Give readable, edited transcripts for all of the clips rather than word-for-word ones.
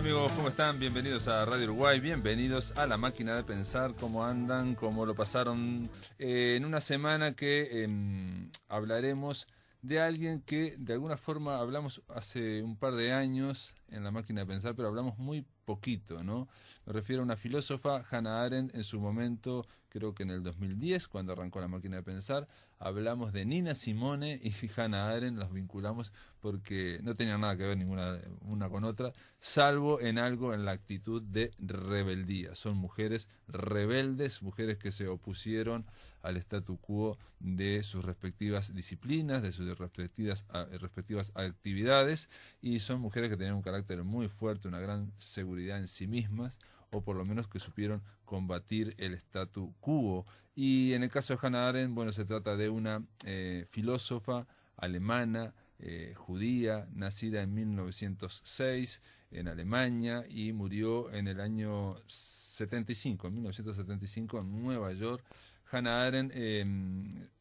Amigos, ¿cómo están? Bienvenidos a Radio Uruguay, bienvenidos a La Máquina de Pensar. ¿Cómo andan? ¿Cómo lo pasaron? En una semana que hablaremos de alguien que de alguna forma hablamos hace un par de años en La Máquina de Pensar, pero hablamos muy poquito, ¿no? Me refiero a una filósofa, Hannah Arendt, en su momento, creo que en el 2010, cuando arrancó La Máquina de Pensar, hablamos de Nina Simone y Hannah Arendt, los vinculamos porque no tenían nada que ver ninguna una con otra, salvo en algo en la actitud de rebeldía. Son mujeres rebeldes, mujeres que se opusieron al statu quo de sus respectivas disciplinas, de sus respectivas actividades, y son mujeres que tenían un carácter muy fuerte, una gran seguridad en sí mismas, o por lo menos que supieron combatir el statu quo. Y en el caso de Hannah Arendt, bueno, se trata de una filósofa alemana, judía, nacida en 1906 en Alemania y murió en el año 75, en 1975 en Nueva York. Hannah Arendt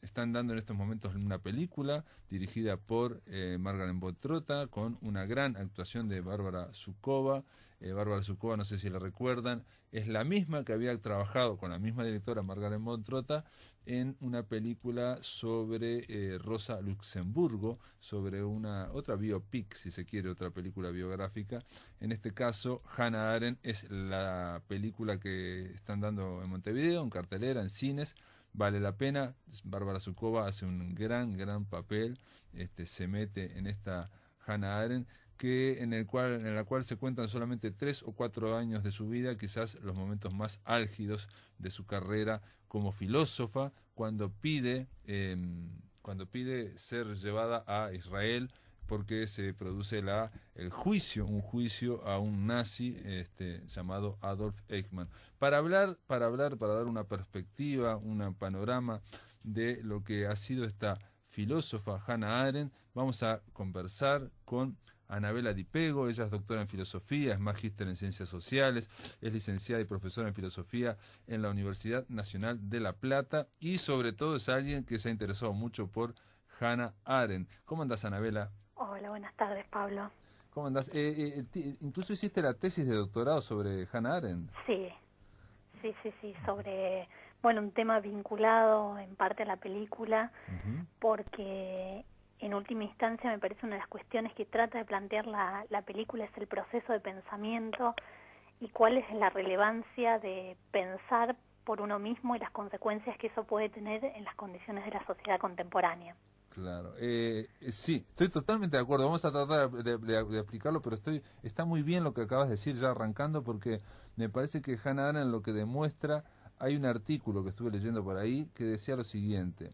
están dando en estos momentos una película dirigida por Margaret von Trotta, con una gran actuación de Bárbara Zukova. Bárbara Zukova, no sé si la recuerdan, es la misma que había trabajado con la misma directora Margaret von Trotta en una película sobre Rosa Luxemburgo, sobre una otra biopic, si se quiere, otra película biográfica. En este caso, Hannah Arendt es la película que están dando en Montevideo, en cartelera, en cines. Vale la pena. Bárbara Zukova hace un gran papel, se mete en esta Hannah Arendt, en la cual se cuentan solamente 3 o 4 años de su vida, quizás los momentos más álgidos de su carrera como filósofa, cuando pide ser llevada a Israel porque se produce un juicio a un nazi llamado Adolf Eichmann. Para dar una perspectiva, un panorama de lo que ha sido esta filósofa Hannah Arendt, vamos a conversar con Anabela Di Pego. Ella es doctora en filosofía, es magíster en ciencias sociales, es licenciada y profesora en filosofía en la Universidad Nacional de La Plata y sobre todo es alguien que se ha interesado mucho por Hannah Arendt. ¿Cómo andás, Anabela? Hola, buenas tardes, Pablo. ¿Cómo andás? Incluso hiciste la tesis de doctorado sobre Hannah Arendt. Sí, sobre, bueno, un tema vinculado en parte a la película, porque en última instancia me parece una de las cuestiones que trata de plantear la película es el proceso de pensamiento y cuál es la relevancia de pensar por uno mismo y las consecuencias que eso puede tener en las condiciones de la sociedad contemporánea. Claro, sí, estoy totalmente de acuerdo. Vamos a tratar de explicarlo, pero está muy bien lo que acabas de decir ya arrancando, porque me parece que Hannah Arendt lo que demuestra, hay un artículo que estuve leyendo por ahí que decía lo siguiente: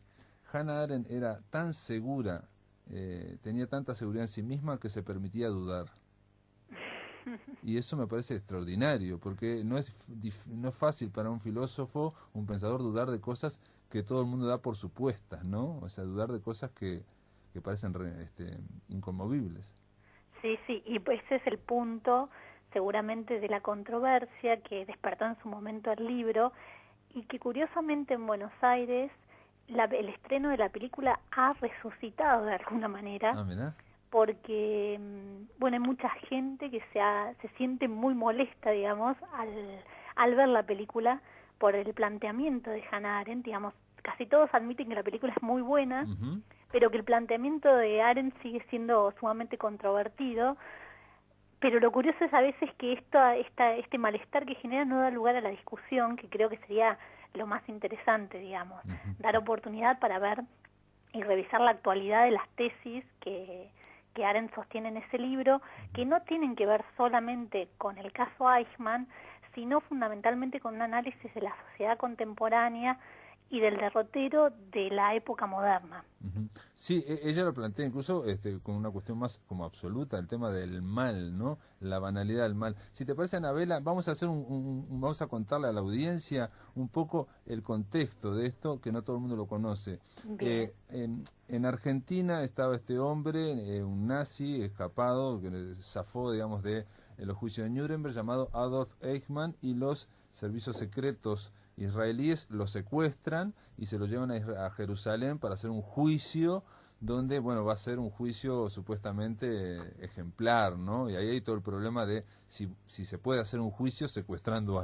Hannah Arendt era tan segura, tenía tanta seguridad en sí misma que se permitía dudar. Y eso me parece extraordinario, porque no es fácil para un filósofo, un pensador, dudar de cosas que todo el mundo da por supuestas, ¿no? O sea, dudar de cosas que parecen inconmovibles. Sí, y ese es el punto, seguramente, de la controversia que despertó en su momento el libro, y que curiosamente en Buenos Aires el estreno de la película ha resucitado de alguna manera. Ah, mirá. Porque, bueno, hay mucha gente que se siente muy molesta, digamos, al ver la película por el planteamiento de Hannah Arendt. Digamos, casi todos admiten que la película es muy buena, pero que el planteamiento de Arendt sigue siendo sumamente controvertido. Pero lo curioso es a veces que este malestar que genera no da lugar a la discusión, que creo que sería lo más interesante, digamos, dar oportunidad para ver y revisar la actualidad de las tesis que Arendt sostiene en ese libro, que no tienen que ver solamente con el caso Eichmann, sino fundamentalmente con un análisis de la sociedad contemporánea y del derrotero de la época moderna. Sí, ella lo plantea incluso con una cuestión más como absoluta, el tema del mal, ¿no? La banalidad del mal. Si te parece, Anabela, vamos a hacer vamos a contarle a la audiencia un poco el contexto de esto, que no todo el mundo lo conoce. En Argentina estaba este hombre, un nazi escapado, que zafó, digamos, de los juicios de Nuremberg, llamado Adolf Eichmann, y los servicios secretos israelíes lo secuestran y se lo llevan a Jerusalén para hacer un juicio donde, bueno, va a ser un juicio supuestamente ejemplar, ¿no? Y ahí hay todo el problema de si se puede hacer un juicio secuestrando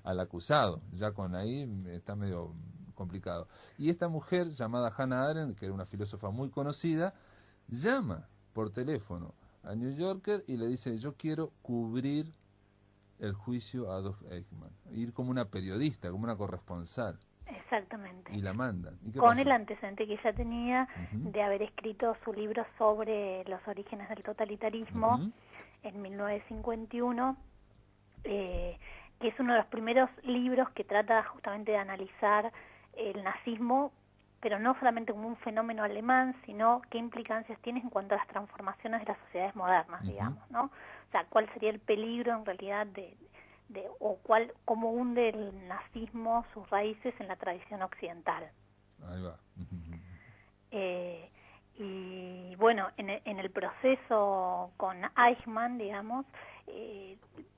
al acusado. Ya con ahí está medio complicado. Y esta mujer llamada Hannah Arendt, que era una filósofa muy conocida, llama por teléfono a New Yorker y le dice: yo quiero cubrir el juicio a Adolf Eichmann, ir como una periodista, como una corresponsal. Exactamente. Y la mandan. ¿Y qué con pasó? el antecedente que ella tenía de haber escrito su libro sobre los orígenes del totalitarismo en 1951, que es uno de los primeros libros que trata justamente de analizar el nazismo, pero no solamente como un fenómeno alemán, sino qué implicancias tiene en cuanto a las transformaciones de las sociedades modernas, digamos, ¿no? O sea, cuál sería el peligro en realidad cómo hunde el nazismo sus raíces en la tradición occidental. Ahí va. Y bueno, en el proceso con Eichmann, digamos,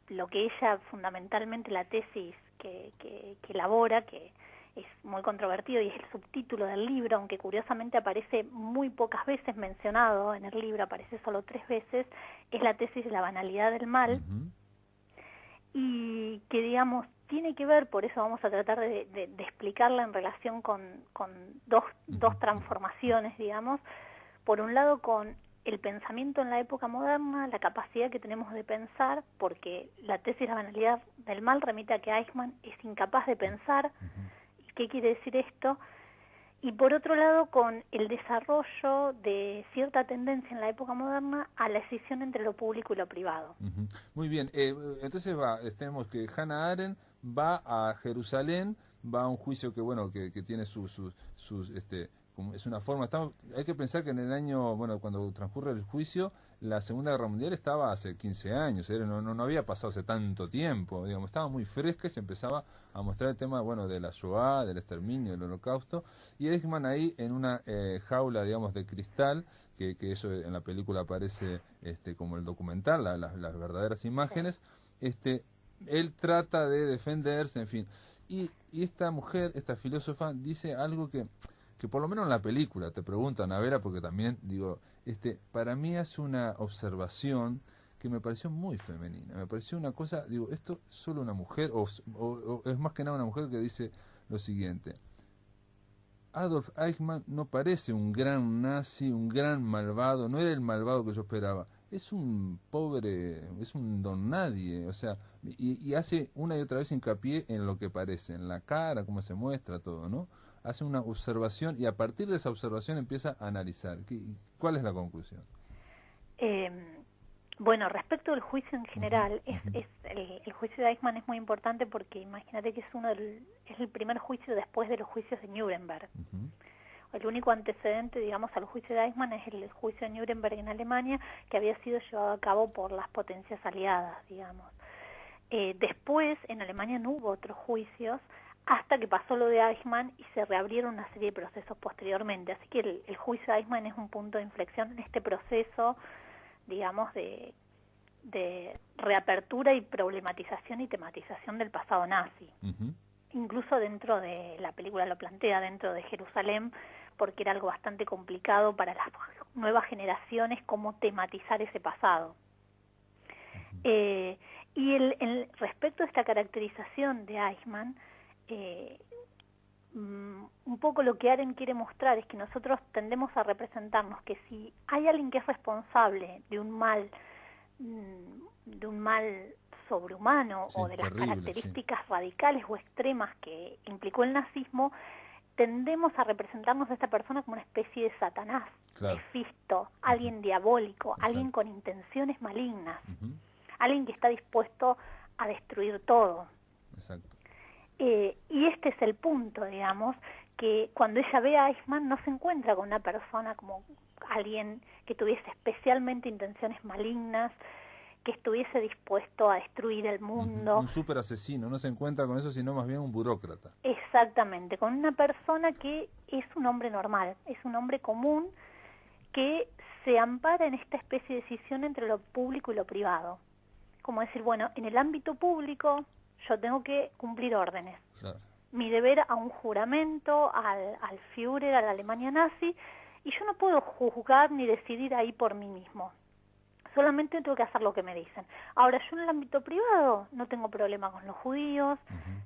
lo que ella fundamentalmente, la tesis que elabora, que es muy controvertido y es el subtítulo del libro, aunque curiosamente aparece muy pocas veces mencionado en el libro, aparece solo 3 veces, es la tesis de la banalidad del mal, y que, digamos, tiene que ver, por eso vamos a tratar de explicarla en relación con dos transformaciones, digamos. Por un lado, con el pensamiento en la época moderna, la capacidad que tenemos de pensar, porque la tesis de la banalidad del mal remite a que Eichmann es incapaz de pensar. ¿Y qué quiere decir esto? Y por otro lado, con el desarrollo de cierta tendencia en la época moderna a la escisión entre lo público y lo privado. Muy bien, entonces tenemos que Hannah Arendt va a Jerusalén, va a un juicio que, bueno, que tiene sus como es una forma, hay que pensar que en el año, bueno, cuando transcurre el juicio, la Segunda Guerra Mundial estaba hace 15 años, no había pasado hace tanto tiempo, digamos, estaba muy fresca y se empezaba a mostrar el tema, bueno, de la Shoah, del exterminio, del Holocausto, y Eichmann ahí en una jaula, digamos, de cristal, que eso en la película aparece como el documental, las verdaderas imágenes, él trata de defenderse, en fin, y esta mujer, esta filósofa, dice algo que por lo menos en la película te preguntan, a ver, porque también, digo, para mí es una observación que me pareció muy femenina, me pareció una cosa, digo, esto es solo una mujer, o es más que nada una mujer que dice lo siguiente: Adolf Eichmann no parece un gran nazi, un gran malvado, no era el malvado que yo esperaba, es un pobre, es un don nadie, o sea, y hace una y otra vez hincapié en lo que parece, en la cara, cómo se muestra todo, ¿no? Hace una observación y a partir de esa observación empieza a analizar. ¿Cuál es la conclusión? Bueno, respecto al juicio en general, el juicio de Eichmann es muy importante porque imagínate que es el primer juicio después de los juicios de Nuremberg. El único antecedente, digamos, al juicio de Eichmann es el juicio de Nuremberg en Alemania, que había sido llevado a cabo por las potencias aliadas, digamos. Después, en Alemania no hubo otros juicios, hasta que pasó lo de Eichmann y se reabrieron una serie de procesos posteriormente. Así que el juicio de Eichmann es un punto de inflexión en este proceso, digamos, de reapertura y problematización y tematización del pasado nazi. Incluso dentro de la película lo plantea, dentro de Jerusalén, porque era algo bastante complicado para las nuevas generaciones cómo tematizar ese pasado. Y respecto a esta caracterización de Eichmann, un poco lo que Arendt quiere mostrar es que nosotros tendemos a representarnos que si hay alguien que es responsable de un mal sobrehumano, o de las características radicales o extremas que implicó el nazismo, tendemos a representarnos a esta persona como una especie de Satanás, Mefisto, alguien diabólico, alguien con intenciones malignas, alguien que está dispuesto a destruir todo. Exacto. Y este es el punto, digamos, que cuando ella ve a Eichmann no se encuentra con una persona como alguien que tuviese especialmente intenciones malignas, que estuviese dispuesto a destruir el mundo. Un súper asesino, no se encuentra con eso, sino más bien un burócrata. Exactamente, con una persona que es un hombre normal, es un hombre común que se ampara en esta especie de decisión entre lo público y lo privado. Como decir, bueno, en el ámbito público yo tengo que cumplir órdenes. Claro. Mi deber a un juramento, al Führer, a la Alemania nazi, y yo no puedo juzgar ni decidir ahí por mí mismo. Solamente tengo que hacer lo que me dicen. Ahora, yo en el ámbito privado no tengo problema con los judíos,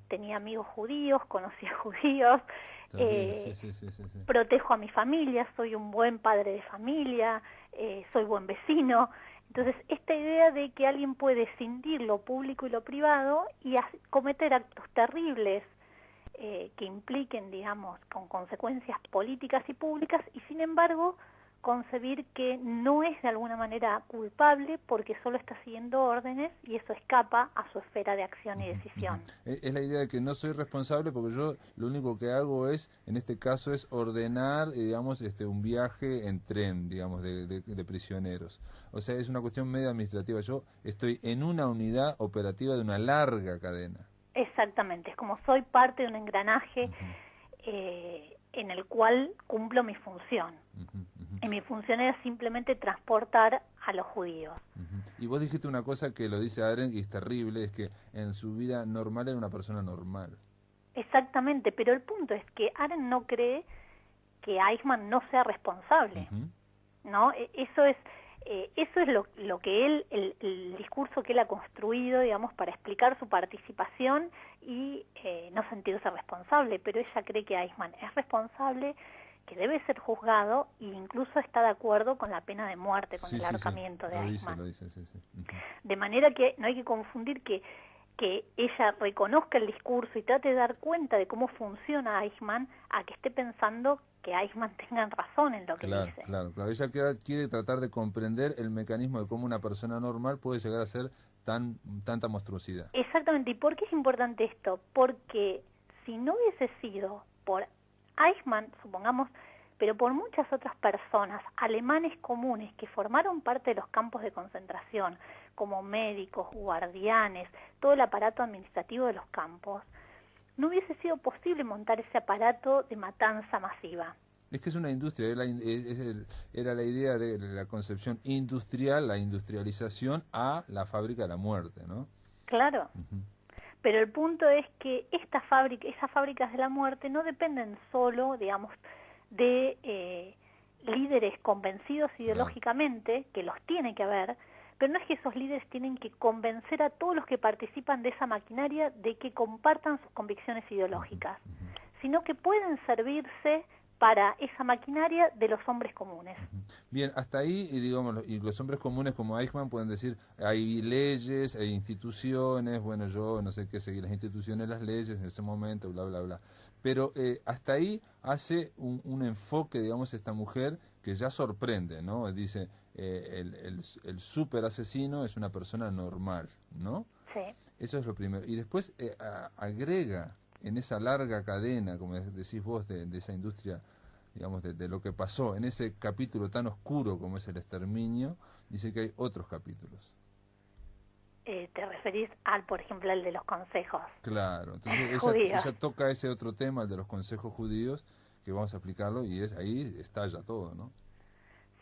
tenía amigos judíos, conocía judíos, protejo a mi familia, soy un buen padre de familia, soy buen vecino. Entonces, esta idea de que alguien puede escindir lo público y lo privado y cometer actos terribles que impliquen, digamos, con consecuencias políticas y públicas, y sin embargo concebir que no es de alguna manera culpable porque solo está siguiendo órdenes y eso escapa a su esfera de acción y decisión. Es la idea de que no soy responsable porque yo lo único que hago es, en este caso, es ordenar, digamos, un viaje en tren, digamos, de prisioneros. O sea, es una cuestión medio administrativa. Yo estoy en una unidad operativa de una larga cadena. Exactamente, es como soy parte de un engranaje en el cual cumplo mi función. Y mi función era simplemente transportar a los judíos. Y vos dijiste una cosa que lo dice Arendt y es terrible, es que en su vida normal era una persona normal. Exactamente, pero el punto es que Arendt no cree que Eichmann no sea responsable, ¿no? Eso es lo que él, el discurso que él ha construido, digamos, para explicar su participación y no sentirse responsable, pero ella cree que Eichmann es responsable, que debe ser juzgado e incluso está de acuerdo con la pena de muerte, con el ahorcamiento de Eichmann. Lo dice. De manera que no hay que confundir que ella reconozca el discurso y trate de dar cuenta de cómo funciona Eichmann a que esté pensando que Eichmann tenga razón en lo que dice. Claro. Ella quiere tratar de comprender el mecanismo de cómo una persona normal puede llegar a ser tanta monstruosidad. Exactamente. ¿Y por qué es importante esto? Porque si no hubiese sido por Eichmann, supongamos, pero por muchas otras personas, alemanes comunes que formaron parte de los campos de concentración, como médicos, guardianes, todo el aparato administrativo de los campos, no hubiese sido posible montar ese aparato de matanza masiva. Es que es una industria, era la idea de la concepción industrial, la industrialización a la fábrica de la muerte, ¿no? Claro. Pero el punto es que esas fábricas de la muerte no dependen solo, digamos, de líderes convencidos ideológicamente, que los tiene que haber, pero no es que esos líderes tienen que convencer a todos los que participan de esa maquinaria de que compartan sus convicciones ideológicas, sino que pueden servirse para esa maquinaria de los hombres comunes. Bien, hasta ahí, digamos, y los hombres comunes como Eichmann pueden decir, hay leyes, hay instituciones, bueno, yo no sé qué seguir las instituciones, las leyes en ese momento, bla, bla, bla. Pero hasta ahí hace un enfoque, digamos, esta mujer que ya sorprende, ¿no? Dice, el super asesino es una persona normal, ¿no? Sí. Eso es lo primero. Y después agrega en esa larga cadena, como decís vos, de esa industria, digamos, de lo que pasó, en ese capítulo tan oscuro como es el exterminio, dice que hay otros capítulos. ¿Te referís por ejemplo, al de los consejos? Claro, entonces ella toca ese otro tema, el de los consejos judíos, que vamos a explicarlo, y ahí estalla todo, ¿no?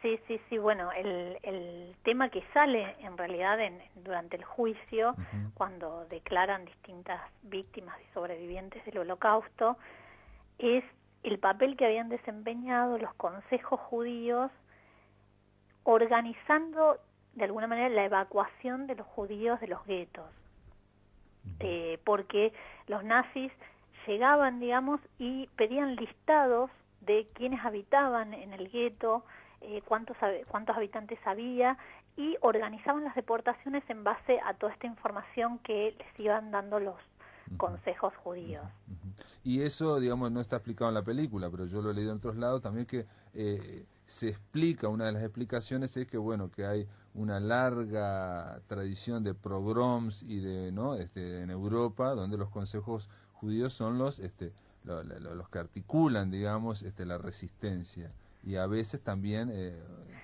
Sí, bueno, el tema que sale en realidad durante el juicio, cuando declaran distintas víctimas y sobrevivientes del Holocausto, es el papel que habían desempeñado los consejos judíos organizando de alguna manera la evacuación de los judíos de los guetos, porque los nazis llegaban, digamos, y pedían listados de quienes habitaban en el gueto, cuántos habitantes había, y organizaban las deportaciones en base a toda esta información que les iban dando los consejos judíos. Y eso, digamos, no está explicado en la película, pero yo lo he leído en otros lados también, que se explica, una de las explicaciones es que, bueno, que hay una larga tradición de pogroms y en Europa, donde los consejos judíos son los que articulan, digamos, la resistencia. Y a veces también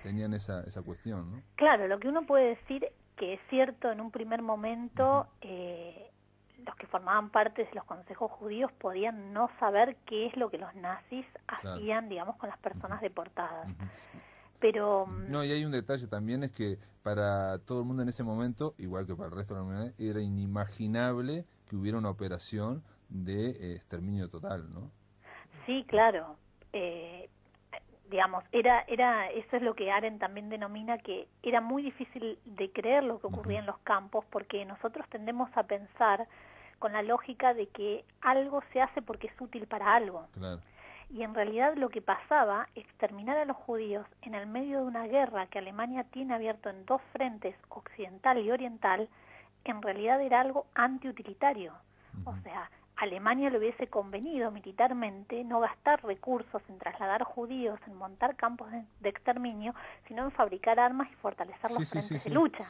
tenían esa cuestión, ¿no? Claro, lo que uno puede decir que es cierto en un primer momento, los que formaban parte de los consejos judíos podían no saber qué es lo que los nazis hacían, digamos, con las personas deportadas. Pero no, y hay un detalle también, es que para todo el mundo en ese momento, igual que para el resto de la humanidad, era inimaginable que hubiera una operación de exterminio total, ¿no? Sí, claro. digamos, eso es lo que Arendt también denomina, que era muy difícil de creer lo que ocurría en los campos, porque nosotros tendemos a pensar con la lógica de que algo se hace porque es útil para algo. Claro. Y en realidad lo que pasaba, exterminar a los judíos en el medio de una guerra que Alemania tiene abierto en dos frentes, occidental y oriental, en realidad era algo antiutilitario. O sea, Alemania le hubiese convenido militarmente no gastar recursos en trasladar judíos, en montar campos de exterminio, sino en fabricar armas y fortalecer los frentes de lucha.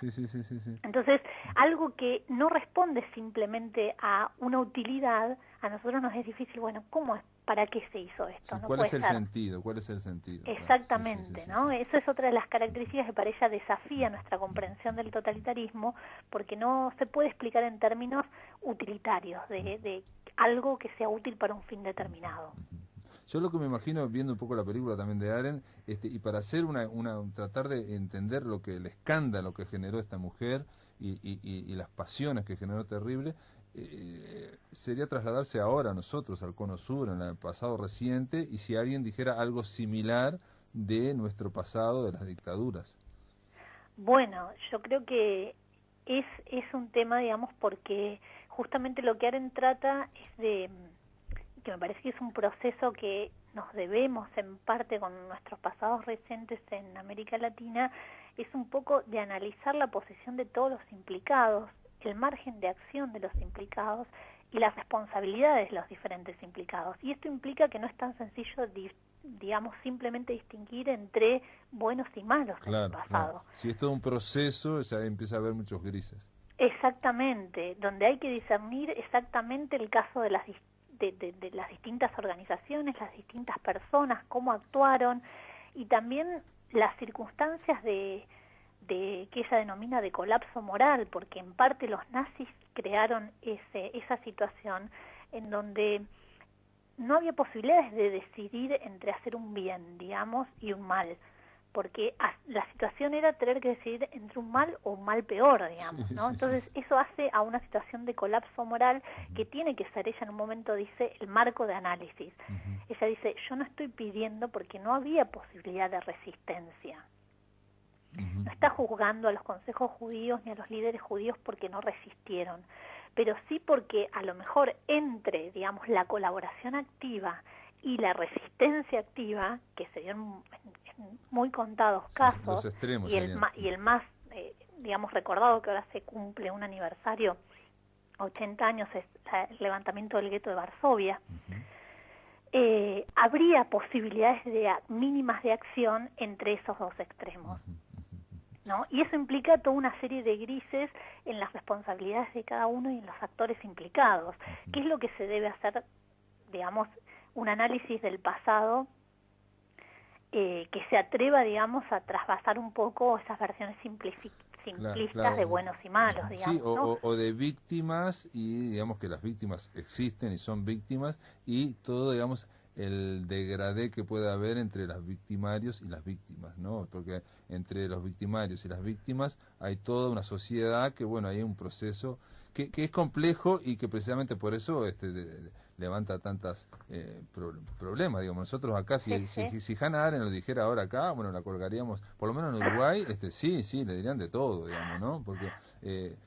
Entonces, algo que no responde simplemente a una utilidad, a nosotros nos es difícil, bueno, ¿cómo es? ¿Para qué se hizo esto? Sí, ¿cuál es el sentido? ¿Cuál es el sentido? Exactamente, ¿no? Eso es otra de las características que para ella desafía nuestra comprensión del totalitarismo, porque no se puede explicar en términos utilitarios, de algo que sea útil para un fin determinado. Yo lo que me imagino, viendo un poco la película también de Arendt, y para hacer tratar de entender el escándalo que generó esta mujer y las pasiones que generó terrible, sería trasladarse ahora a nosotros, al Cono Sur, en el pasado reciente, y si alguien dijera algo similar de nuestro pasado, de las dictaduras. Bueno, yo creo que es un tema, digamos, porque justamente lo que Arendt trata es que me parece que es un proceso que nos debemos en parte con nuestros pasados recientes en América Latina, es un poco de analizar la posición de todos los implicados, el margen de acción de los implicados y las responsabilidades de los diferentes implicados. Y esto implica que no es tan sencillo, digamos, simplemente distinguir entre buenos y malos en el pasado. Claro. Si es todo un proceso, ya empieza a haber muchos grises. Exactamente, donde hay que discernir exactamente el caso de las distintas organizaciones, las distintas personas, cómo actuaron, y también las circunstancias que ella denomina de colapso moral, porque en parte los nazis crearon esa situación en donde no había posibilidades de decidir entre hacer un bien, digamos, y un mal, porque la situación era tener que decidir entre un mal o un mal peor, digamos, ¿no? Entonces eso hace a una situación de colapso moral que tiene que ser, ella en un momento dice, el marco de análisis. Ella dice, yo no estoy pidiendo porque no había posibilidad de resistencia. No está juzgando a los consejos judíos ni a los líderes judíos porque no resistieron, pero sí porque a lo mejor entre, digamos, la colaboración activa y la resistencia activa, que se dio en muy contados casos, los extremos y el más, digamos, recordado, que ahora se cumple un aniversario, 80 años, es el levantamiento del gueto de Varsovia, habría posibilidades mínimas de acción entre esos dos extremos, ¿no? Y eso implica toda una serie de grises en las responsabilidades de cada uno y en los actores implicados. ¿Qué es lo que se debe hacer, digamos, un análisis del pasado que se atreva, digamos, a trasvasar un poco esas versiones simplistas de buenos y malos, digamos, sí, o de víctimas, y digamos que las víctimas existen y son víctimas, y todo, digamos, el degradé que puede haber entre los victimarios y las víctimas, ¿no? Porque entre los victimarios y las víctimas hay toda una sociedad que, bueno, hay un proceso que es complejo y que precisamente por eso levanta tantas problemas. Digamos, nosotros acá, si Hannah Arendt lo dijera ahora acá, bueno, la colgaríamos, por lo menos en Uruguay, sí, le dirían de todo, digamos, ¿no? Porque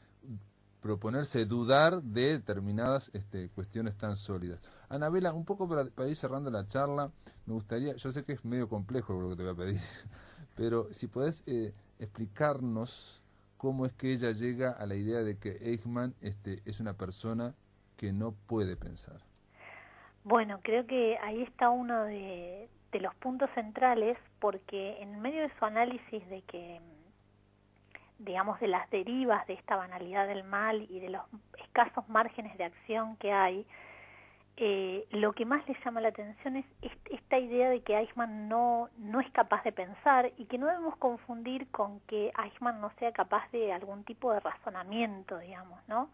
proponerse dudar de determinadas cuestiones tan sólidas. Anabela, un poco para ir cerrando la charla, me gustaría, yo sé que es medio complejo lo que te voy a pedir, pero si podés explicarnos cómo es que ella llega a la idea de que Eichmann es una persona que no puede pensar. Bueno, creo que ahí está uno de los puntos centrales, porque en medio de su análisis de que, digamos, de las derivas de esta banalidad del mal y de los escasos márgenes de acción que hay, lo que más le llama la atención es esta idea de que Eichmann no es capaz de pensar, y que no debemos confundir con que Eichmann no sea capaz de algún tipo de razonamiento, digamos, ¿no?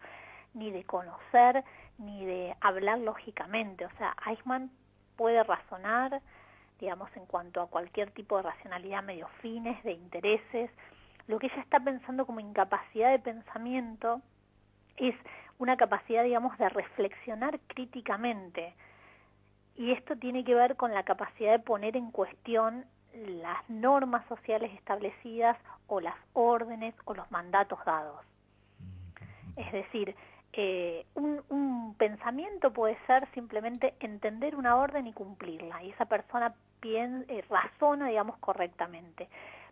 Ni de conocer, ni de hablar lógicamente. O sea, Eichmann puede razonar, digamos, en cuanto a cualquier tipo de racionalidad medio fines, de intereses. Lo que ella está pensando como incapacidad de pensamiento es una capacidad, digamos, de reflexionar críticamente y esto tiene que ver con la capacidad de poner en cuestión las normas sociales establecidas o las órdenes o los mandatos dados. Es decir, un pensamiento puede ser simplemente entender una orden y cumplirla, y esa persona razona, digamos, correctamente.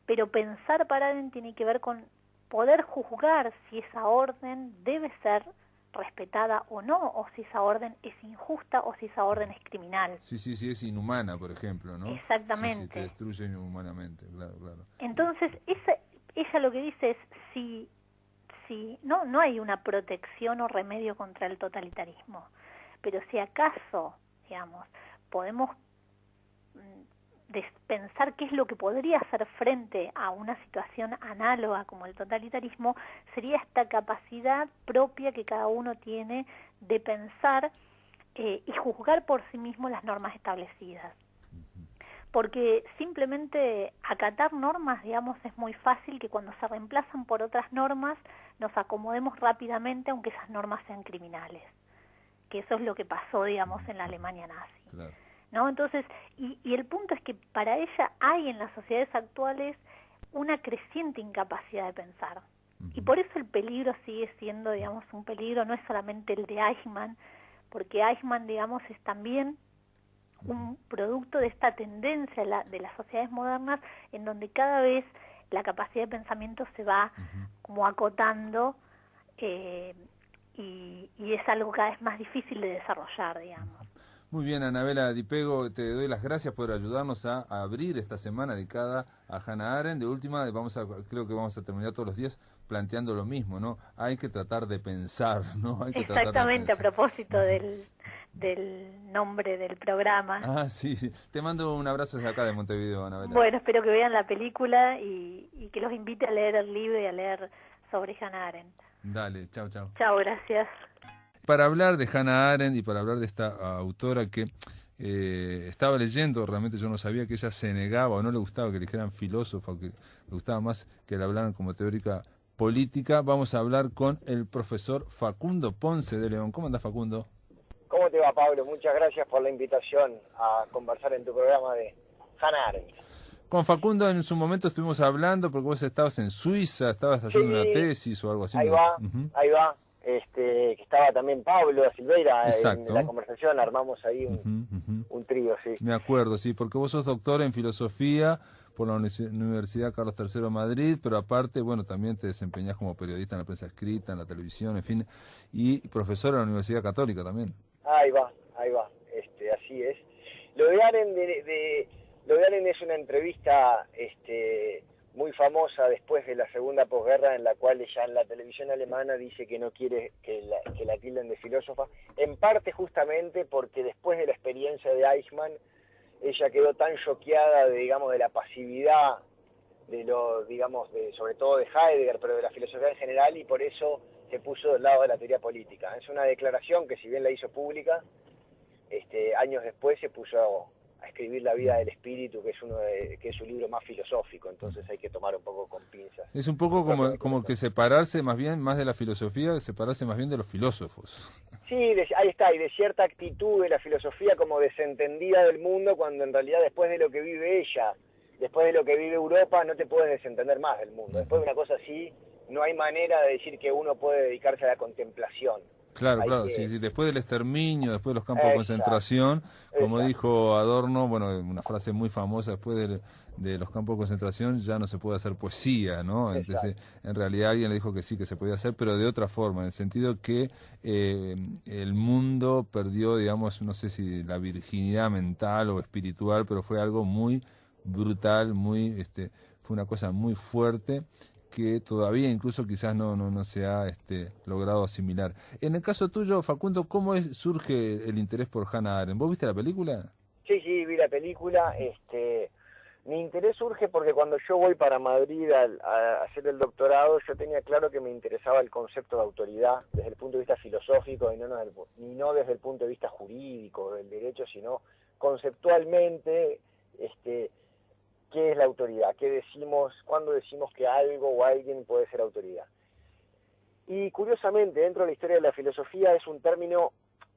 Pero pensar para alguien tiene que ver con poder juzgar si esa orden debe ser respetada o no, o si esa orden es injusta o si esa orden es criminal. Sí, es inhumana, por ejemplo, ¿no? Exactamente. Sí, te destruye inhumanamente, claro. Entonces, ella lo que dice es, si no hay una protección o remedio contra el totalitarismo, pero si acaso, digamos, podemos pensar qué es lo que podría hacer frente a una situación análoga como el totalitarismo, sería esta capacidad propia que cada uno tiene de pensar y juzgar por sí mismo las normas establecidas. Porque simplemente acatar normas, digamos, es muy fácil que cuando se reemplazan por otras normas nos acomodemos rápidamente, aunque esas normas sean criminales. Que eso es lo que pasó, digamos, en la Alemania nazi. Claro. ¿No? Entonces, y el punto es que para ella hay en las sociedades actuales una creciente incapacidad de pensar. Y por eso el peligro sigue siendo, digamos, un peligro, no es solamente el de Eichmann, porque Eichmann, digamos, es también un producto de esta tendencia de las sociedades modernas, en donde cada vez la capacidad de pensamiento se va como acotando, y es algo cada vez más difícil de desarrollar, digamos. Muy bien, Anabela Di Pego, te doy las gracias por ayudarnos a abrir esta semana dedicada a Hannah Arendt. De última, creo que vamos a terminar todos los días planteando lo mismo, ¿no? Hay que tratar de pensar, ¿no? Hay que Exactamente, tratar de pensar. A propósito del nombre del programa. Ah, sí. Te mando un abrazo desde acá de Montevideo, Anabela. Bueno, espero que vean la película y que los invite a leer el libro y a leer sobre Hannah Arendt. Dale, chao. Chao, gracias. Para hablar de Hannah Arendt y para hablar de esta autora que estaba leyendo, realmente yo no sabía que ella se negaba o no le gustaba que le dijeran filósofa, o que le gustaba más que le hablaran como teórica política, vamos a hablar con el profesor Facundo Ponce de León. ¿Cómo andás, Facundo? ¿Cómo te va, Pablo? Muchas gracias por la invitación a conversar en tu programa de Hannah Arendt. Con Facundo en su momento estuvimos hablando porque vos estabas en Suiza, estabas haciendo una tesis o algo así. Ahí va. Que estaba también Pablo Silveira. Exacto. En la conversación, armamos ahí un trío, sí. Me acuerdo, sí, porque vos sos doctor en filosofía por la Universidad Carlos III de Madrid, pero aparte, bueno, también te desempeñás como periodista en la prensa escrita, en la televisión, en fin, y profesor en la Universidad Católica también. Ahí va, así es. Lo de Arendt es una entrevista muy famosa después de la segunda posguerra, en la cual ella en la televisión alemana dice que no quiere que la tilden de filósofa, en parte justamente porque después de la experiencia de Eichmann, ella quedó tan choqueada de la pasividad sobre todo de Heidegger, pero de la filosofía en general, y por eso se puso del lado de la teoría política. Es una declaración que, si bien la hizo pública, años después se puso a escribir La vida del espíritu, que es su libro más filosófico, entonces hay que tomar un poco con pinzas. Es un poco como que separarse más de la filosofía, separarse más bien de los filósofos. Sí, ahí está, y de cierta actitud de la filosofía como desentendida del mundo, cuando en realidad después de lo que vive ella, después de lo que vive Europa, no te puedes desentender más del mundo. Después de una cosa así, no hay manera de decir que uno puede dedicarse a la contemplación. Claro, sí, después del exterminio, después de los campos de concentración, como dijo Adorno, bueno, una frase muy famosa, después de los campos de concentración ya no se puede hacer poesía, ¿no? Entonces, en realidad alguien le dijo que sí, que se podía hacer, pero de otra forma, en el sentido que el mundo perdió, digamos, no sé si la virginidad mental o espiritual, pero fue algo muy brutal, fue una cosa muy fuerte, que todavía incluso quizás no se ha logrado asimilar. En el caso tuyo, Facundo, ¿cómo surge el interés por Hannah Arendt? ¿Vos viste la película? Sí, vi la película. Mi interés surge porque cuando yo voy para Madrid a hacer el doctorado, yo tenía claro que me interesaba el concepto de autoridad desde el punto de vista filosófico y no desde el punto de vista jurídico del derecho, sino conceptualmente, ¿qué es la autoridad? ¿Qué decimos? ¿Cuándo decimos que algo o alguien puede ser autoridad? Y curiosamente, dentro de la historia de la filosofía es un término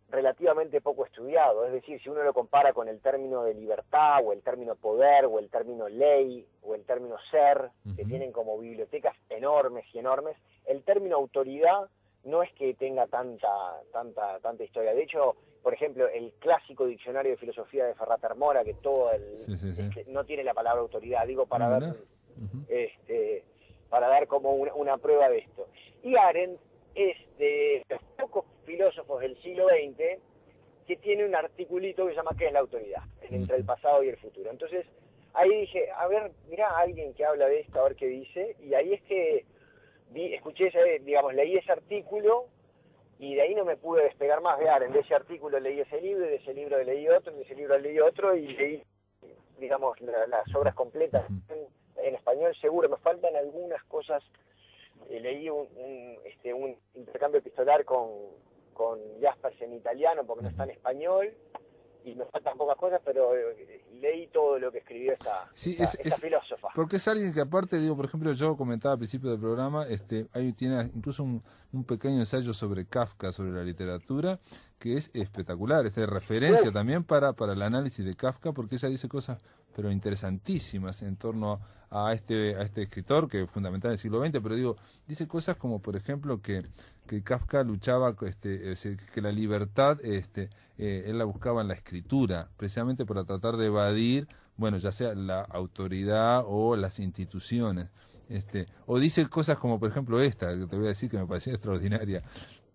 relativamente poco estudiado. Es decir, si uno lo compara con el término de libertad, o el término poder, o el término ley, o el término ser, que tienen como bibliotecas enormes y enormes, el término autoridad no es que tenga tanta historia. De hecho, por ejemplo, el clásico diccionario de filosofía de Ferrat Mora, que no tiene la palabra autoridad, digo para dar para dar como una prueba de esto. Y Arendt es de los pocos filósofos del siglo XX que tiene un articulito que se llama ¿qué es la autoridad? Entre el pasado y el futuro. Entonces, ahí dije, a ver, mirá a alguien que habla de esto, a ver qué dice, y ahí es que leí ese artículo, y de ahí no me pude despegar más de Arendt. De ese artículo leí ese libro, y de ese libro leí otro, y de ese libro leí otro, y leí, digamos, las obras completas en español. Seguro me faltan algunas cosas. Leí un intercambio epistolar con Jaspers en italiano, porque no está en español, y me faltan pocas cosas, pero leí todo lo que escribió esta filósofa. Porque es alguien que, aparte, digo, por ejemplo, yo comentaba al principio del programa, ahí tiene incluso un pequeño ensayo sobre Kafka, sobre la literatura, que es espectacular, es de referencia también para el análisis de Kafka, porque ella dice cosas pero interesantísimas en torno a este escritor, que es fundamental del siglo XX, pero digo, dice cosas como, por ejemplo, que Kafka luchaba, que la libertad, él la buscaba en la escritura, precisamente para tratar de evadir, bueno, ya sea la autoridad o las instituciones. O dice cosas como, por ejemplo, esta, que te voy a decir que me pareció extraordinaria.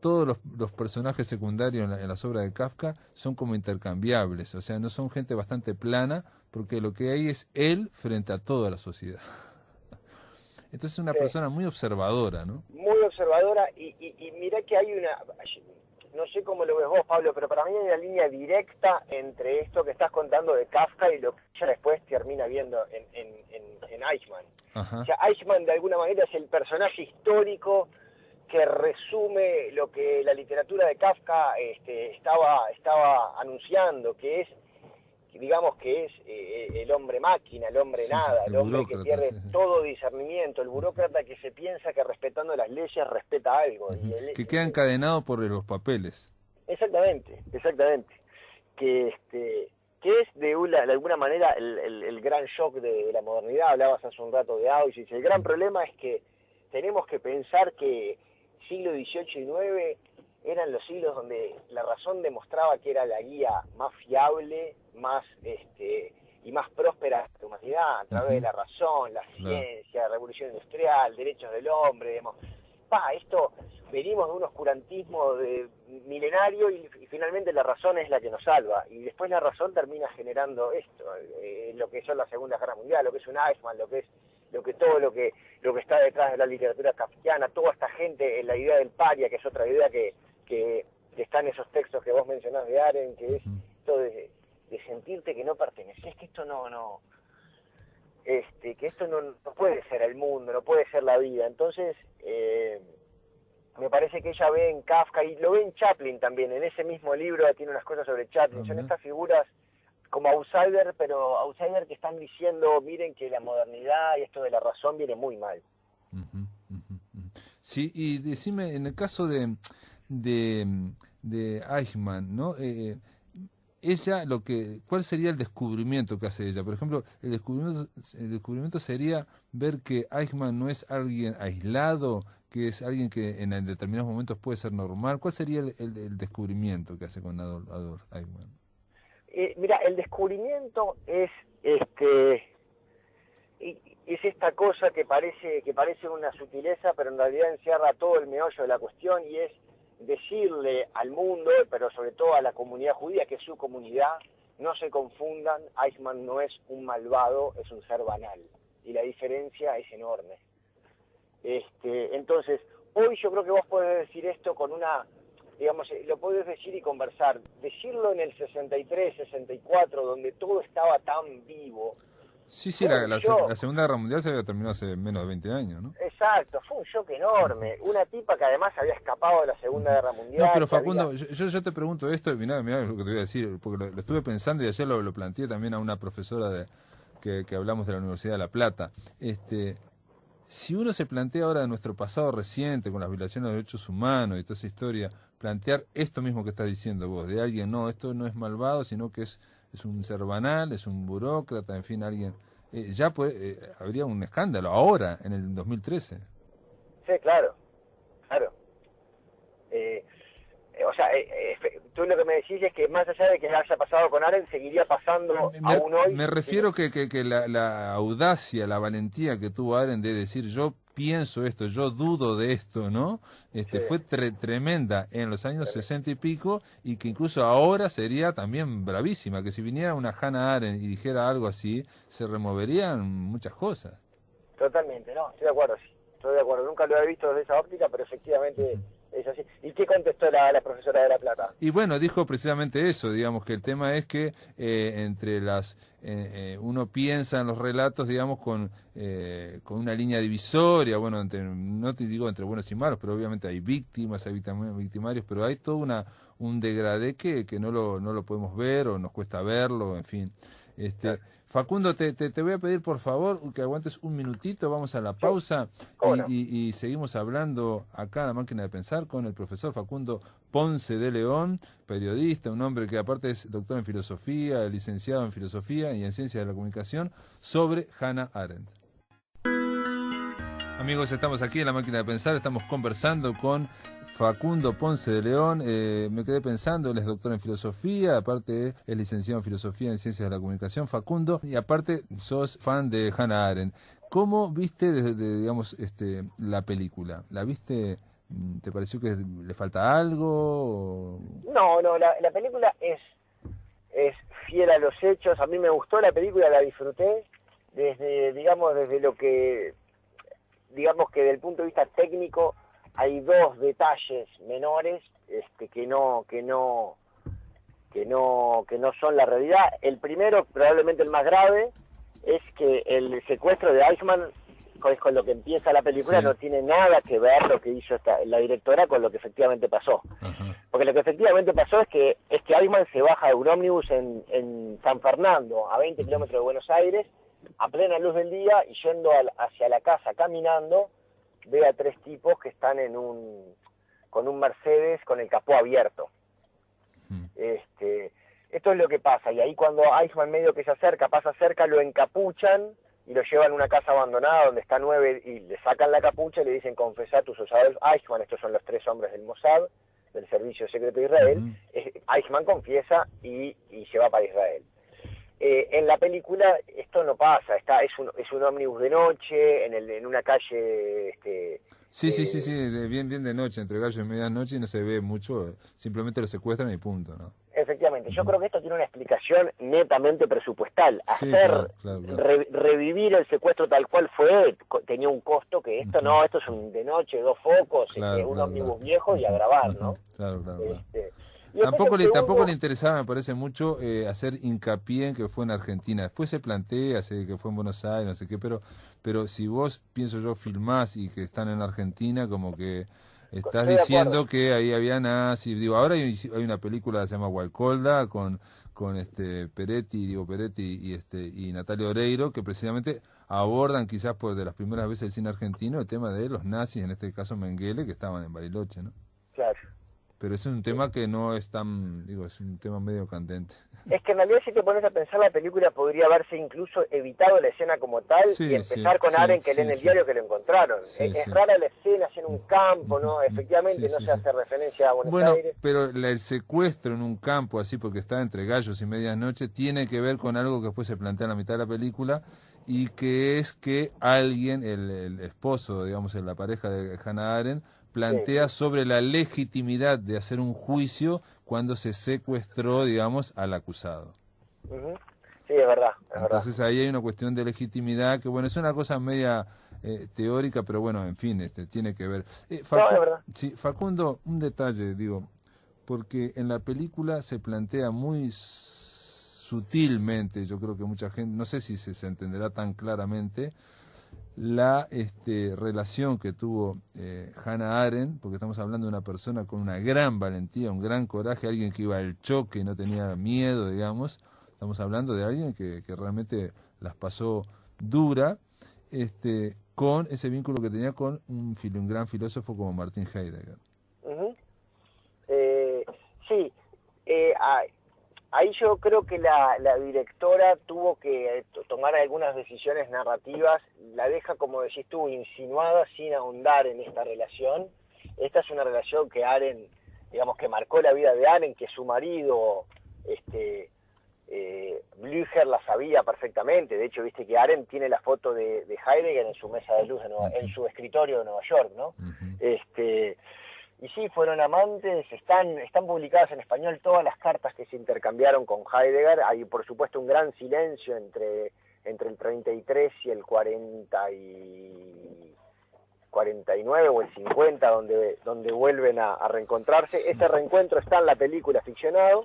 Todos los personajes secundarios en las obras de Kafka son como intercambiables, o sea, no son gente bastante plana, porque lo que hay es él frente a toda la sociedad. Entonces es una persona muy observadora, ¿no? Muy observadora, y mirá que hay no sé cómo lo ves vos, Pablo, pero para mí hay una línea directa entre esto que estás contando de Kafka y lo que ella después termina viendo en Eichmann. O sea, Eichmann de alguna manera es el personaje histórico que resume lo que la literatura de Kafka estaba anunciando, que es, digamos, que es el hombre máquina, el hombre nada, el hombre que pierde todo discernimiento, el burócrata que se piensa que respetando las leyes respeta algo. Que queda encadenado por los papeles. Exactamente. Que es de alguna manera el gran shock de la modernidad. Hablabas hace un rato de Auschwitz. El gran problema es que tenemos que pensar que siglo XVIII y XIX eran los siglos donde la razón demostraba que era la guía más fiable, más y más próspera de la humanidad, a través de la razón, la ciencia, la revolución industrial, derechos del hombre. Venimos de un oscurantismo milenario, y finalmente la razón es la que nos salva, y después la razón termina generando esto, lo que son la Segunda Guerra Mundial, lo que es un Eichmann, lo que está detrás de la literatura kafkiana, toda esta gente en la idea del paria, que es otra idea que está en esos textos que vos mencionás de Arendt, que es esto de sentirte que no perteneces, que esto no puede ser el mundo, no puede ser la vida. Entonces, me parece que ella ve en Kafka, y lo ve en Chaplin también, en ese mismo libro tiene unas cosas sobre Chaplin, son estas figuras como outsider, pero outsider que están diciendo, miren que la modernidad y esto de la razón viene muy mal. Sí, y decime, en el caso de Eichmann, ¿no? Ella, ¿cuál sería el descubrimiento que hace ella? Por ejemplo, el descubrimiento sería ver que Eichmann no es alguien aislado, que es alguien que en determinados momentos puede ser normal. ¿Cuál sería el descubrimiento que hace con Adolf Eichmann? Mira, el descubrimiento es esta cosa que parece una sutileza, pero en realidad encierra todo el meollo de la cuestión, y es decirle al mundo, pero sobre todo a la comunidad judía, que es su comunidad, no se confundan, Eichmann no es un malvado, es un ser banal, y la diferencia es enorme. Entonces, hoy yo creo que vos podés decir esto con lo podés decir y conversar, decirlo en el 63, 64, donde todo estaba tan vivo. Sí, la Segunda Guerra Mundial se había terminado hace menos de 20 años, ¿no? Exacto, fue un shock enorme. Una tipa que además había escapado de la Segunda Guerra Mundial. No, pero Facundo, yo te pregunto esto, mirá lo que te voy a decir, porque lo estuve pensando, y ayer lo planteé también a una profesora que hablamos de la Universidad de La Plata. Si uno se plantea ahora de nuestro pasado reciente, con las violaciones de derechos humanos y toda esa historia, plantear esto mismo que estás diciendo vos, de alguien, no, esto no es malvado, sino que es un ser banal, es un burócrata, en fin, alguien... habría un escándalo ahora, en el 2013. Sí, claro, claro. O sea, tú lo que me decís es que más allá de que haya pasado con Arendt, seguiría pasando aún hoy. Me refiero que la audacia, la valentía que tuvo Arendt de decir yo pienso esto, yo dudo de esto, ¿no? Fue tremenda en los años 60 y pico, y que incluso ahora sería también bravísima, que si viniera una Hannah Arendt y dijera algo así, se removerían muchas cosas. Totalmente, no, estoy de acuerdo, sí. Estoy de acuerdo, nunca lo he visto desde esa óptica, pero efectivamente es así. ¿Y qué contestó la profesora de La Plata? Y bueno, dijo precisamente eso, digamos, que el tema es que entre uno piensa en los relatos, digamos, con una línea divisoria, bueno, no te digo entre buenos y malos, pero obviamente hay víctimas, hay victimarios, pero hay todo un degradé que no lo podemos ver o nos cuesta verlo, en fin. Claro. Facundo, te voy a pedir por favor que aguantes un minutito, vamos a la pausa y seguimos hablando acá en La Máquina de Pensar con el profesor Facundo Ponce de León, periodista, un hombre que aparte es doctor en filosofía, licenciado en filosofía y en ciencias de la comunicación, sobre Hannah Arendt. Amigos, estamos aquí en La Máquina de Pensar, estamos conversando con Facundo Ponce de León. Me quedé pensando, él es doctor en filosofía, aparte es licenciado en filosofía en ciencias de la comunicación, Facundo, y aparte sos fan de Hannah Arendt. ¿Cómo viste digamos, la película? ¿La viste? ¿Te pareció que le falta algo? No, la película es fiel a los hechos. A mí me gustó la película, la disfruté desde lo que, digamos que desde el punto de vista técnico, hay dos detalles menores que no son la realidad. El primero, probablemente el más grave, es que el secuestro de Eichmann, con lo que empieza la película, no tiene nada que ver lo que hizo la directora con lo que efectivamente pasó. Uh-huh. Porque lo que efectivamente pasó es que Eichmann se baja de un ómnibus en San Fernando, a 20 kilómetros de Buenos Aires, a plena luz del día, y yendo hacia la casa caminando, ve a tres tipos que están con un Mercedes con el capó abierto. Esto es lo que pasa, y ahí cuando Eichmann medio que pasa cerca, lo encapuchan y lo llevan a una casa abandonada donde está 9, y le sacan la capucha y le dicen: confesá tus usados. Eichmann, estos son los tres hombres del Mossad, del Servicio Secreto de Israel. Eichmann confiesa y se va para Israel. En la película esto no pasa, es un ómnibus de noche, en una calle... Sí, bien de noche, entre gallo y medianoche, y no se ve mucho, simplemente lo secuestran y punto, ¿no? Efectivamente, yo creo que esto tiene una explicación netamente presupuestal. Revivir el secuestro tal cual fue, tenía un costo que esto esto es un de noche, 2 focos, un ómnibus viejo y a grabar, ¿no? Claro. Tampoco le interesaba, me parece mucho, hacer hincapié en que fue en Argentina. Después se plantea que fue en Buenos Aires, no sé qué, pero si vos, pienso yo, filmás y que están en Argentina, como que estás diciendo que ahí había nazis. Digo, ahora hay una película que se llama Walcolda con Peretti y Natalia Oreiro, que precisamente abordan quizás por de las primeras veces el cine argentino el tema de los nazis, en este caso Mengele, que estaban en Bariloche, ¿no? Claro. Pero es un tema que no es tan, es un tema medio candente. Es que en realidad, si te pones a pensar, la película podría haberse incluso evitado la escena como tal y empezar con Arendt, que lee en el diario que lo encontraron. Es rara la escena, en un campo, ¿no? Efectivamente no se hace referencia a Buenos Aires. Pero el secuestro en un campo, así porque está entre gallos y medianoche, tiene que ver con algo que después se plantea en la mitad de la película, y que es que alguien, el esposo, digamos, la pareja de Hannah Arendt, plantea sobre la legitimidad de hacer un juicio cuando se secuestró, digamos, al acusado. Sí, es verdad. Entonces ahí hay una cuestión de legitimidad que, bueno, es una cosa media teórica, pero bueno, en fin, tiene que ver. Es verdad. Sí, Facundo, un detalle, porque en la película se plantea muy sutilmente, yo creo que mucha gente, no sé si se entenderá tan claramente, la relación que tuvo Hannah Arendt, porque estamos hablando de una persona con una gran valentía, un gran coraje, alguien que iba al choque y no tenía miedo, digamos. Estamos hablando de alguien que realmente las pasó dura, con ese vínculo que tenía con un gran filósofo como Martin Heidegger. ahí yo creo que la directora tuvo que tomar algunas decisiones narrativas, la deja, como decís tú, insinuada sin ahondar en esta relación. Esta es una relación que Aren, digamos, que marcó la vida de Aren, que su marido, Blücher, la sabía perfectamente. De hecho, viste que Aren tiene la foto de Heidegger en su mesa de luz, en su escritorio de Nueva York, ¿no? Y sí, fueron amantes, están publicadas en español todas las cartas que se intercambiaron con Heidegger. Hay, por supuesto, un gran silencio entre el 33 y el 49 o el 50, donde vuelven a reencontrarse. Este reencuentro está en la película ficcionado.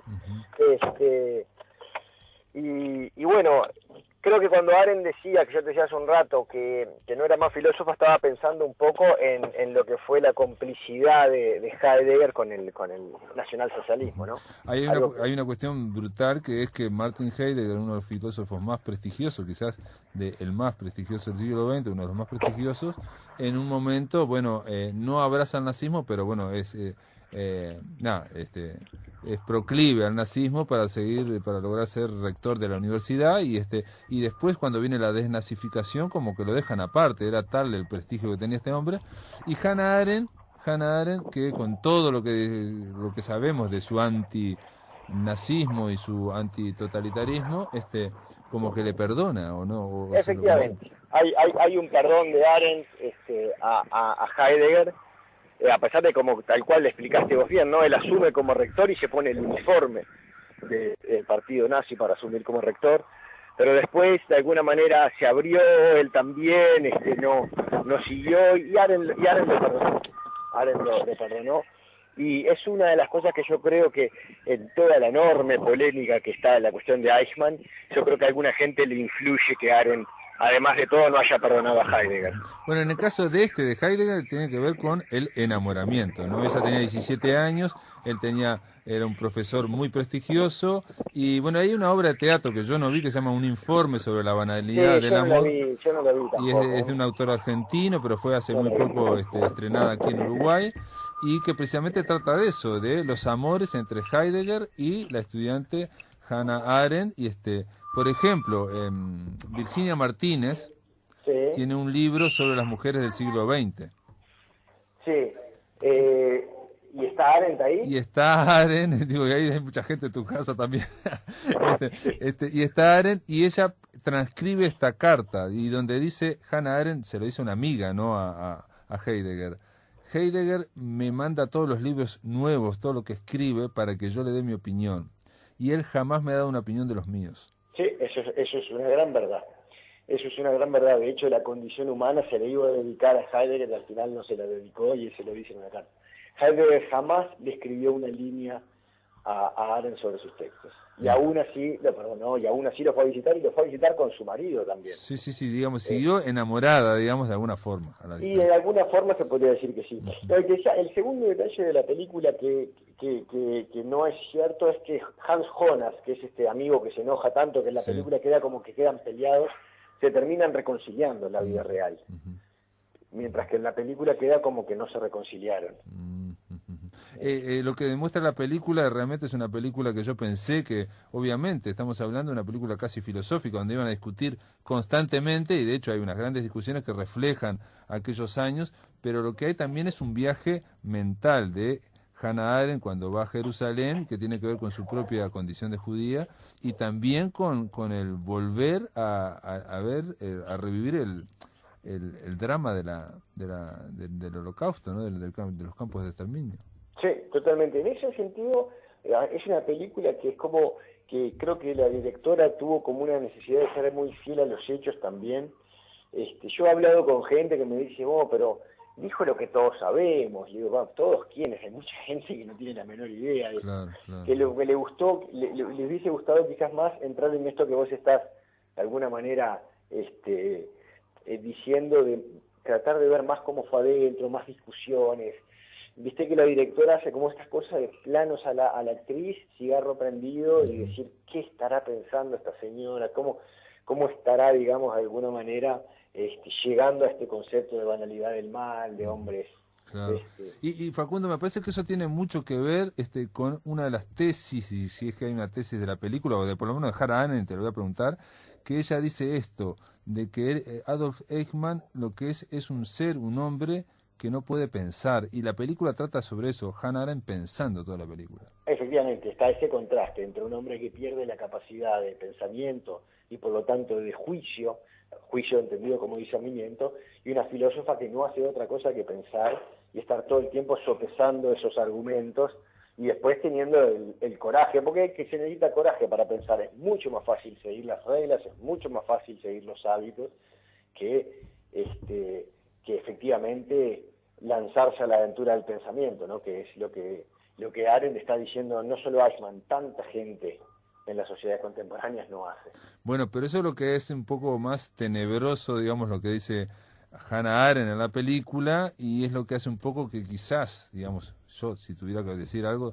Y bueno, creo que cuando Aren decía, que yo te decía hace un rato, que no era más filósofa, estaba pensando un poco en lo que fue la complicidad de Heidegger con el nacionalsocialismo, ¿no? Hay una cuestión brutal, que es que Martin Heidegger, uno de los filósofos más prestigiosos, quizás el más prestigioso del siglo XX, uno de los más prestigiosos, en un momento, bueno, no abraza el nazismo, pero bueno, es proclive al nazismo para lograr ser rector de la universidad, y después, cuando viene la desnazificación, como que lo dejan aparte. Era tal el prestigio que tenía este hombre. Y Hannah Arendt, que con todo lo que sabemos de su antinazismo y su antitotalitarismo, como que le perdona, ¿o no? Efectivamente, hay un perdón de Arendt a Heidegger. A pesar de, como tal cual le explicaste vos bien, ¿no? Él asume como rector y se pone el uniforme del partido nazi para asumir como rector, pero después de alguna manera se abrió, él también, no siguió, y Arendt lo perdonó. Y es una de las cosas que yo creo que en toda la enorme polémica que está en la cuestión de Eichmann, yo creo que a alguna gente le influye que Arendt, además de todo, no haya perdonado a Heidegger. Bueno, en el caso de Heidegger, tiene que ver con el enamoramiento, ¿no? Ella tenía 17 años, era un profesor muy prestigioso, y bueno, hay una obra de teatro que yo no vi, que se llama Un informe sobre la banalidad del amor. Yo no la vi tampoco. Y es de un autor argentino, pero fue hace muy poco estrenada aquí en Uruguay, y que precisamente trata de eso, de los amores entre Heidegger y la estudiante Hannah Arendt. Y por ejemplo, Virginia Martínez tiene un libro sobre las mujeres del siglo XX. Sí. ¿Y está Arendt ahí? Y está Arendt, digo, y ahí hay mucha gente en tu casa también. Y está Arendt, y ella transcribe esta carta, y donde dice, Hannah Arendt se lo dice a una amiga, ¿no? A Heidegger. Heidegger me manda todos los libros nuevos, todo lo que escribe, para que yo le dé mi opinión. Y él jamás me ha dado una opinión de los míos. Sí, eso es una gran verdad. Eso es una gran verdad. De hecho, la condición humana se le iba a dedicar a Heidegger, y al final no se la dedicó, y él se lo dice en una carta. Heidegger jamás le escribió una línea a Arendt sobre sus textos. Y aún así lo perdonó, y aún así lo fue a visitar, y lo fue a visitar con su marido también. Sí, digamos, siguió enamorada, digamos, de alguna forma. Y de alguna forma se podría decir que sí. El segundo detalle de la película que no es cierto es que Hans Jonas, que es este amigo que se enoja tanto, que en la película queda como que quedan peleados, se terminan reconciliando en la vida real. Mientras que en la película queda como que no se reconciliaron. Lo que demuestra la película, realmente es una película que yo pensé que, obviamente, estamos hablando de una película casi filosófica, donde iban a discutir constantemente, y de hecho hay unas grandes discusiones que reflejan aquellos años, pero lo que hay también es un viaje mental de Hannah Arendt cuando va a Jerusalén, que tiene que ver con su propia condición de judía, y también con el volver a revivir el drama del Holocausto, ¿no? de los campos de exterminio. Sí, totalmente. En ese sentido, es una película que es como que creo que la directora tuvo como una necesidad de ser muy fiel a los hechos también. Yo he hablado con gente que me dice, pero dijo lo que todos sabemos. Y digo, ¿todos quiénes? Hay mucha gente que no tiene la menor idea. Claro. Que lo que le gustó, les hubiese gustado quizás más entrar en esto que vos estás, de alguna manera, diciendo, de tratar de ver más cómo fue adentro, más discusiones. Viste que la directora hace como estas cosas de planos a la actriz, cigarro prendido, y decir, ¿qué estará pensando esta señora? ¿Cómo estará, digamos, de alguna manera, llegando a este concepto de banalidad del mal, de hombres Claro. Y Facundo, me parece que eso tiene mucho que ver con una de las tesis, y si es que hay una tesis de la película, o de por lo menos de Hannah Arendt, te lo voy a preguntar, que ella dice esto, de que Adolf Eichmann lo que es un ser, un hombre que no puede pensar, y la película trata sobre eso, Hannah Arendt pensando toda la película. Efectivamente, está ese contraste entre un hombre que pierde la capacidad de pensamiento y por lo tanto de juicio entendido como discernimiento, y una filósofa que no hace otra cosa que pensar y estar todo el tiempo sopesando esos argumentos y después teniendo el coraje, porque que se necesita coraje para pensar. Es mucho más fácil seguir las reglas, es mucho más fácil seguir los hábitos que efectivamente lanzarse a la aventura del pensamiento, ¿no? Que es lo que Arendt está diciendo, no solo Eichmann, tanta gente en las sociedades contemporáneas no hace. Bueno, pero eso es lo que es un poco más tenebroso, digamos, lo que dice Hannah Arendt en la película, y es lo que hace un poco que quizás, digamos, yo si tuviera que decir algo,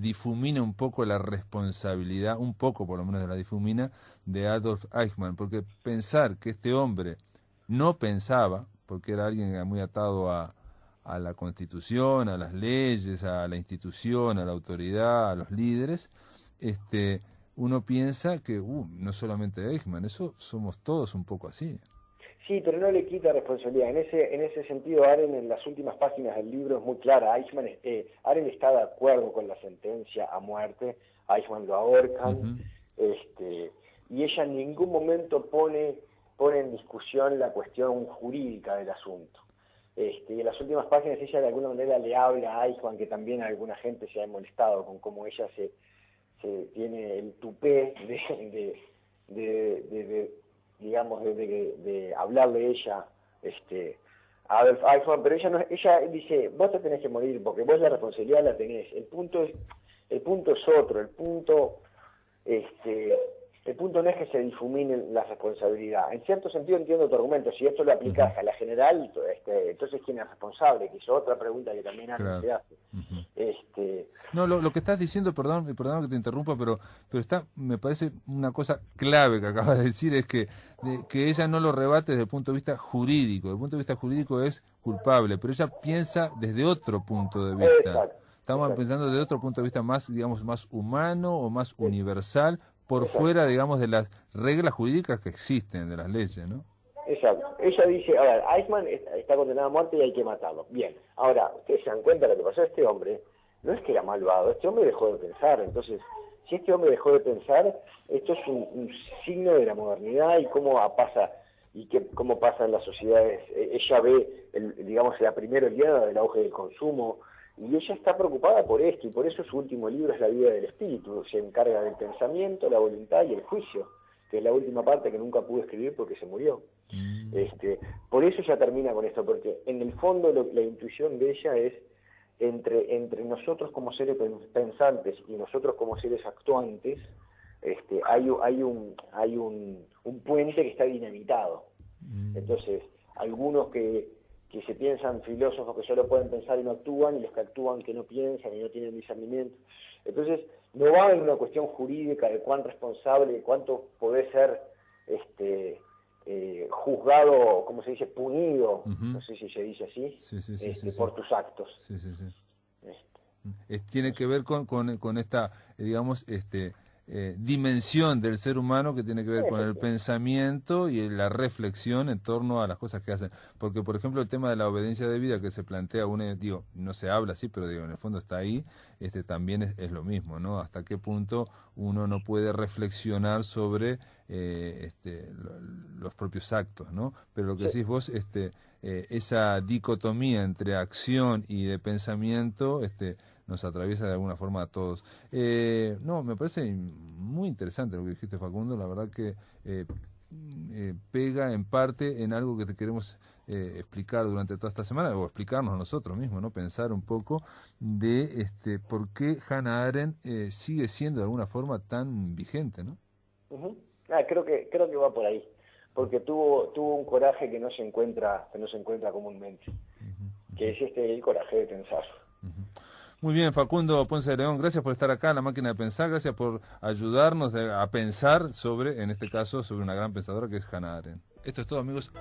difumina un poco la responsabilidad, un poco por lo menos de la difumina, de Adolf Eichmann, porque pensar que este hombre no pensaba, porque era alguien muy atado a la Constitución, a las leyes, a la institución, a la autoridad, a los líderes, uno piensa que no solamente Eichmann, eso somos todos un poco así. Sí, pero no le quita responsabilidad. En ese sentido, Arendt en las últimas páginas del libro es muy clara. Arendt está de acuerdo con la sentencia a muerte, a Eichmann lo ahorcan, y ella en ningún momento pone en discusión la cuestión jurídica del asunto. Y en las últimas páginas ella de alguna manera le habla a Eichmann, que también alguna gente se ha molestado con cómo ella se tiene el tupé de hablarle ella a Adolf Eichmann, pero ella dice, vos te tenés que morir porque vos la responsabilidad la tenés. El punto es otro, el punto no es que se difumine la responsabilidad. En cierto sentido entiendo tu argumento, si esto lo aplicas a la general, entonces ¿quién es responsable? Que es otra pregunta que también se hace. No, lo que estás diciendo, perdón que te interrumpa, pero me parece una cosa clave que acabas de decir, es que ella no lo rebate desde el punto de vista jurídico. Desde el punto de vista jurídico es culpable, pero ella piensa desde otro punto de vista. Exacto. Estamos pensando desde otro punto de vista más, digamos, más humano o más universal, por fuera, digamos, de las reglas jurídicas que existen, de las leyes, ¿no? Exacto. Ella dice, a ver, Eichmann está condenado a muerte y hay que matarlo. Bien, ahora, ustedes se dan cuenta de lo que pasó a este hombre, no es que era malvado, este hombre dejó de pensar. Entonces, si este hombre dejó de pensar, esto es un signo de la modernidad y cómo pasa en las sociedades. Ella ve, digamos, la primera oleada del auge del consumo, y ella está preocupada por esto, y por eso su último libro es La vida del espíritu. Se encarga del pensamiento, la voluntad y el juicio, que es la última parte que nunca pudo escribir porque se murió. Por eso ella termina con esto, porque en el fondo la intuición de ella es entre nosotros como seres pensantes y nosotros como seres actuantes, hay un puente que está dinamitado. Entonces, algunos que se piensan filósofos que solo pueden pensar y no actúan, y los que actúan que no piensan y no tienen discernimiento. Entonces, no va en una cuestión jurídica de cuán responsable, cuánto puede ser juzgado, como se dice, punido, no sé si se dice así, por tus actos. Tiene que ver con esta, digamos, dimensión del ser humano que tiene que ver con el pensamiento y la reflexión en torno a las cosas que hacen. Porque, por ejemplo, el tema de la obediencia de vida que se plantea, no se habla así, pero en el fondo está ahí, también es lo mismo, ¿no? Hasta qué punto uno no puede reflexionar sobre los propios actos, ¿no? Pero lo que decís vos, esa dicotomía entre acción y de pensamiento, nos atraviesa de alguna forma a todos. Me parece muy interesante lo que dijiste, Facundo. La verdad que pega en parte en algo que te queremos explicar durante toda esta semana, o explicarnos a nosotros mismos, ¿no? Pensar un poco de por qué Hannah Arendt sigue siendo de alguna forma tan vigente, ¿no? Creo que va por ahí, porque tuvo un coraje que no se encuentra comúnmente, que es el coraje de pensar. Muy bien, Facundo Ponce de León, gracias por estar acá en La Máquina de Pensar, gracias por ayudarnos a pensar en este caso, sobre una gran pensadora que es Hannah Arendt. Esto es todo, amigos.